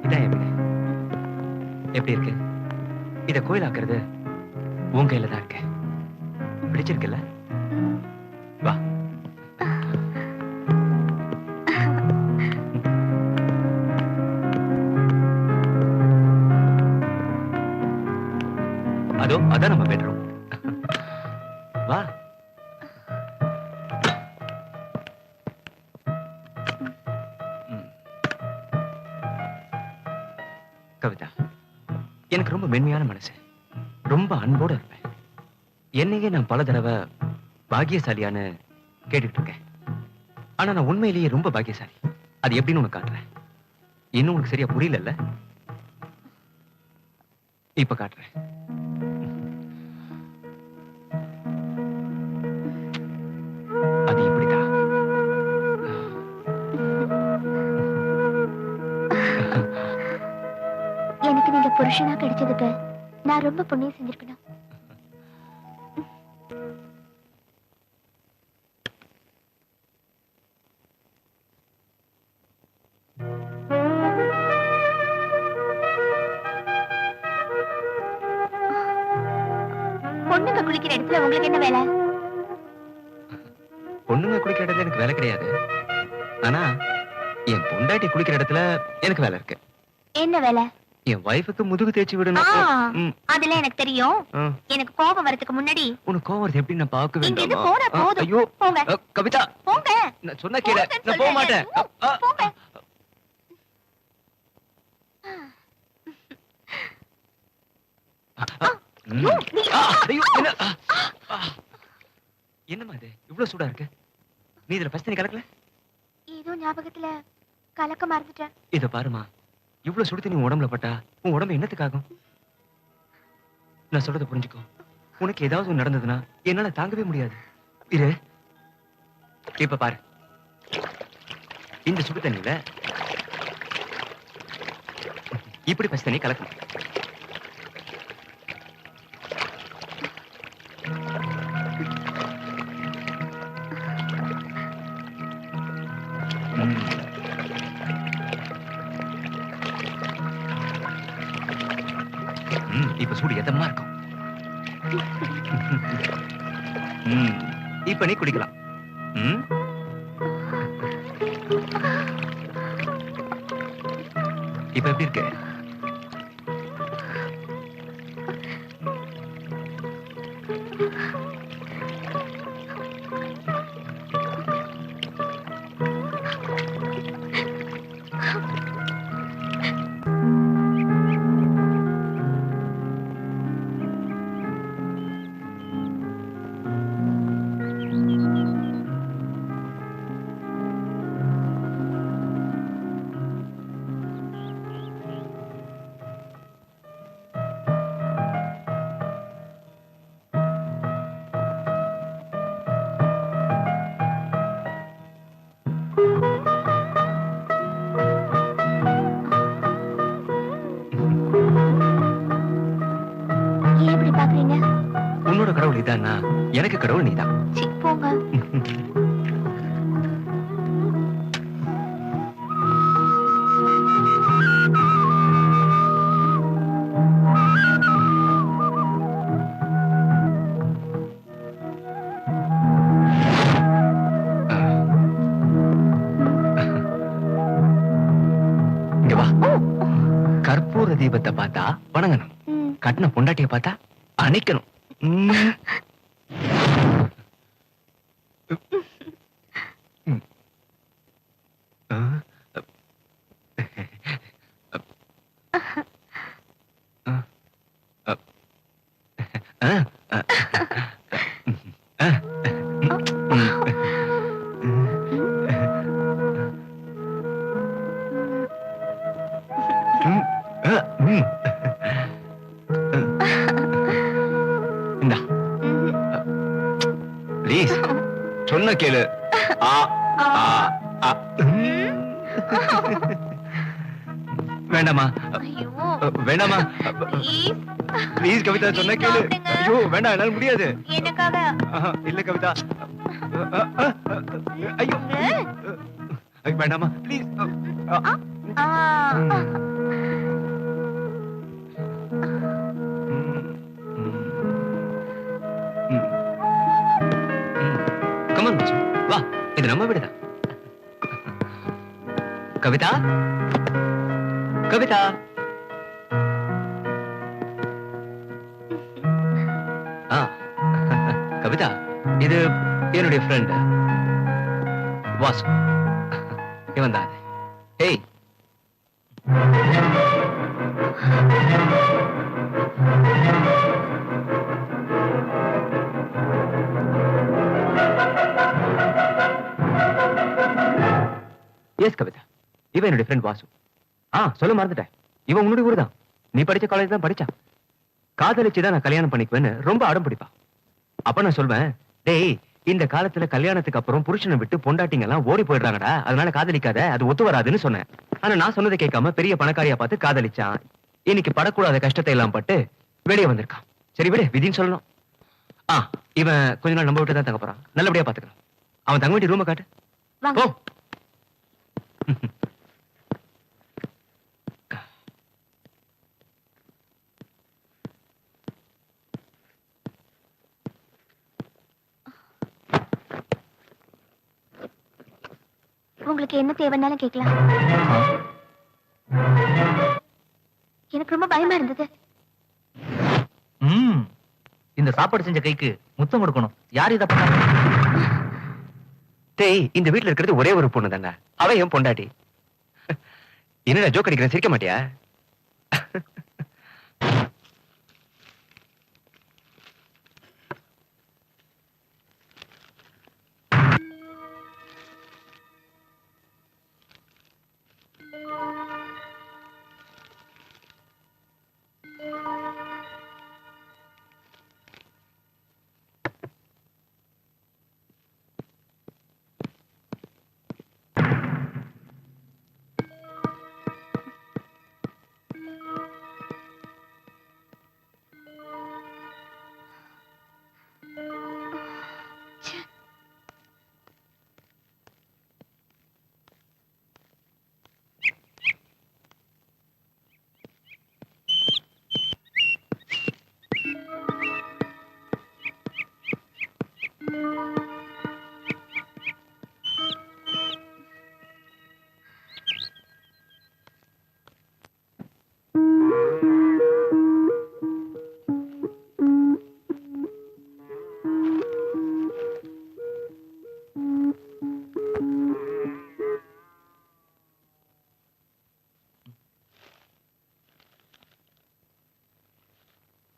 இதான் என் வீடு. எப்படி இருக்கு? இத கோயிலாக்குறது உன் கையில தான் இருக்கு. பிடிச்சிருக்குல்ல? வா. அதோ அதான் நம்ம பெட்ரூம். வா. கவிதா, எனக்கு ரொம்ப மென்மையான மனசு. ரொம்ப அன்போட இருப்பேன். என்னையே நான் பல தடவை பாக்கியசாலியான்னு கேட்டுட்டு இருக்கேன். ஆனா நான் உண்மையிலேயே ரொம்ப பாக்கியசாலி. அது எப்படின்னு உனக்கு காட்டுறேன். இன்னும் உனக்கு சரியா புரியல? இப்ப காட்டுறேன். அது இப்படிதான். எனக்கு நீங்க புருஷனா கிடைச்சதுக்கு நான் ரொம்ப புண்ணியம் செஞ்சிருக்கணும். பொண்ணுங்க குளிக்கிற இடத்துல உங்களுக்கு என்ன வேலை? பொண்ணுங்க குளிக்கிற இடத்துல எனக்கு வேலை கிடையாது. ஆனா என் பொண்டாட்டி குளிக்கிற இடத்துல எனக்கு வேலை இருக்கு. என்ன வேலை? என் வைஃபுக்கு முதுகு தேய்ச்சி விடணும். அதெல்லாம் எனக்கு தெரியும். எனக்கு கோபம் வரதுக்கு முன்னாடி உனக்கு கோவம் வருது எப்படி நான் பார்க்க இங்க இருந்து வேண்டாமா? போனா போதும். ஐயோ போங்க. கவிதா, போங்க. நான் சொன்னா கேளு. நான் போக மாட்டேன். போங்க. ஐயோ, என்னம்மா இது இவ்வளவு சூடா இருக்கு? நீ இதுல பஸ்ட் நீ கலக்கல? ஏதோ ஞாபகத்துல கலக்க மறந்துட்டேன். இத பாருமா, இவ்வளவு சுடு தண்ணி உடம்புல பட்டா உன் உடம்பு என்னத்துக்காகும்? நான் சொல்றத புரிஞ்சுக்கோ. உனக்கு ஏதாவது நடந்ததுன்னா என்னால தாங்கவே முடியாது. இரு, இப்ப பாரு. இந்த சுடு தண்ணியில இப்படி பஸ்ட் தண்ணி கலக்கணும். இப்ப சூடு எதமா இருக்கும். இப்ப நீ குடிக்கலாம். இப்ப எப்படி இருக்கு? உன்னோட கடவுள் இதானா? எனக்கு கடவுள் நீதான். போங்க. இங்க வா. கற்பூர தீபத்தை பார்த்தா வணங்கணும். கட்டின பொண்டாட்டிய பார்த்தா அணைக்கணும். ப்ளீஸ் சொன்ன கேளு. வேண்டாமா வேண்டாமா ப்ளீஸ் கவிதா, சொன்ன கேளு. ஐயோ வேண்டாம், என்னால முடியாது. எனக்காக இல்ல கவிதா. ஐயோ ஐயோ, வேண்டாமா ப்ளீஸ். ஆ. கமன் வா, இது நம்ம வீடுதான். கவிதா, கவிதா. ஆ, கவிதா, இது என்னுடைய ஃப்ரெண்ட் வாசு. இவன் தான். ஏய், எஸ் கவிதா, இவன் என்னுடைய ஃப்ரெண்ட் வாசு. சொல்ல மறந்துட்டேன், இவன் உன்னுடைய ஊர் தான். நீ படிச்ச காலேஜ் தான் படிச்சான். காதலிச்சுதான் நான் கல்யாணம் பண்ணிக்குவேன்னு ரொம்ப அடம் பிடிப்பான். அப்ப நான் சொல்வேன், டேய், இந்த காலத்துல கல்யாணத்துக்கு அப்புறம் புருஷனை விட்டு பொண்டாட்டிங்க எல்லாம் ஓடி போயிடுறாங்கடா, அதனால காதலிக்காத, அது ஒத்து வராதுன்னு சொன்னேன். ஆனா நான் சொன்னதை கேட்காம பெரிய பணக்காரியா பார்த்து காதலிச்சான். இன்னைக்கு படக்கூடாத கஷ்டத்தை எல்லாம் பட்டு வெளியே வந்திருக்கான். சரி விடு, விதின்னு சொல்லணும். இவன் கொஞ்ச நாள் நம்ம விட்டு தான் தங்க போறான். நல்லபடியா பாத்துக்கலாம். அவன் தங்க வேண்டிய ரூமை காட்டு. வாங்க. ஓ, உங்களுக்கு என்ன தேவைன்னாலும் கேட்கலாம். எனக்கு ரொம்ப பயமா இருந்தது. இந்த சாப்பாடு செஞ்ச கைக்கு முத்தம் கொடுக்கணும். யார் இதை பண்ணாங்க? டேய், இந்த வீட்டுல இருக்கிறது ஒரே ஒரு பொண்ணு தானே, அவ என் பொண்டாட்டி. என்னடா ஜோக் அடிக்கிறேன், சிரிக்க மாட்டியா?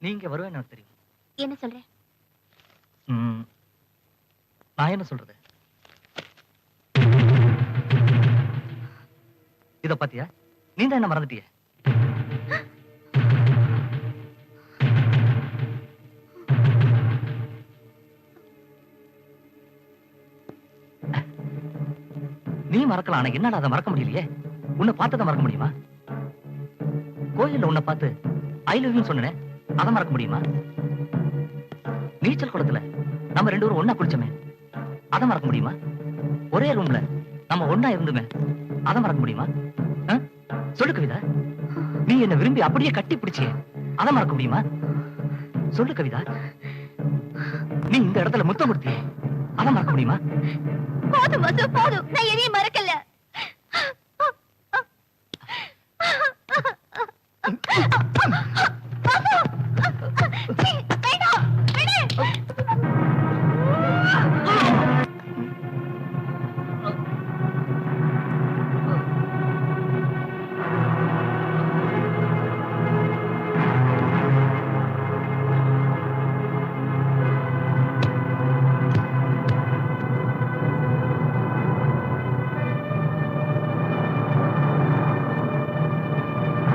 நீங்க வருவேன்னு எனக்கு தெரியும். என்ன சொல்றேன்? நான் என்ன சொல்றது? இத பாத்தியா? நீ தான் என்ன மறந்துட்டிய. நீ மறக்கலாம், ஆனா என்னால அதை மறக்க முடியலையே. உன்னை பார்த்ததை மறக்க முடியுமா? கோயில்ல உன்னை பார்த்து ஐ லவ் யூ சொன்னேன், அதை மறக்க முடியுமா? நீச்சல் குளத்துல நம்ம ரெண்டு பேரும் ஒண்ணா குளிச்சோமே, அதை மறக்க முடியுமா? ஒரே ரூம்ல நம்ம ஒண்ணா இருந்துமே, அதை மறக்க முடியுமா? சொல்லு கவிதா, நீ என்ன விரும்பி அப்படியே கட்டி பிடிச்சியே, அதை மறக்க முடியுமா? சொல்லு கவிதா, நீ இந்த இடத்துல முத்தம் கொடுத்தியே, அதை மறக்க முடியுமா? போதும் வசு, போதும். நான் எதையும் மறக்கல.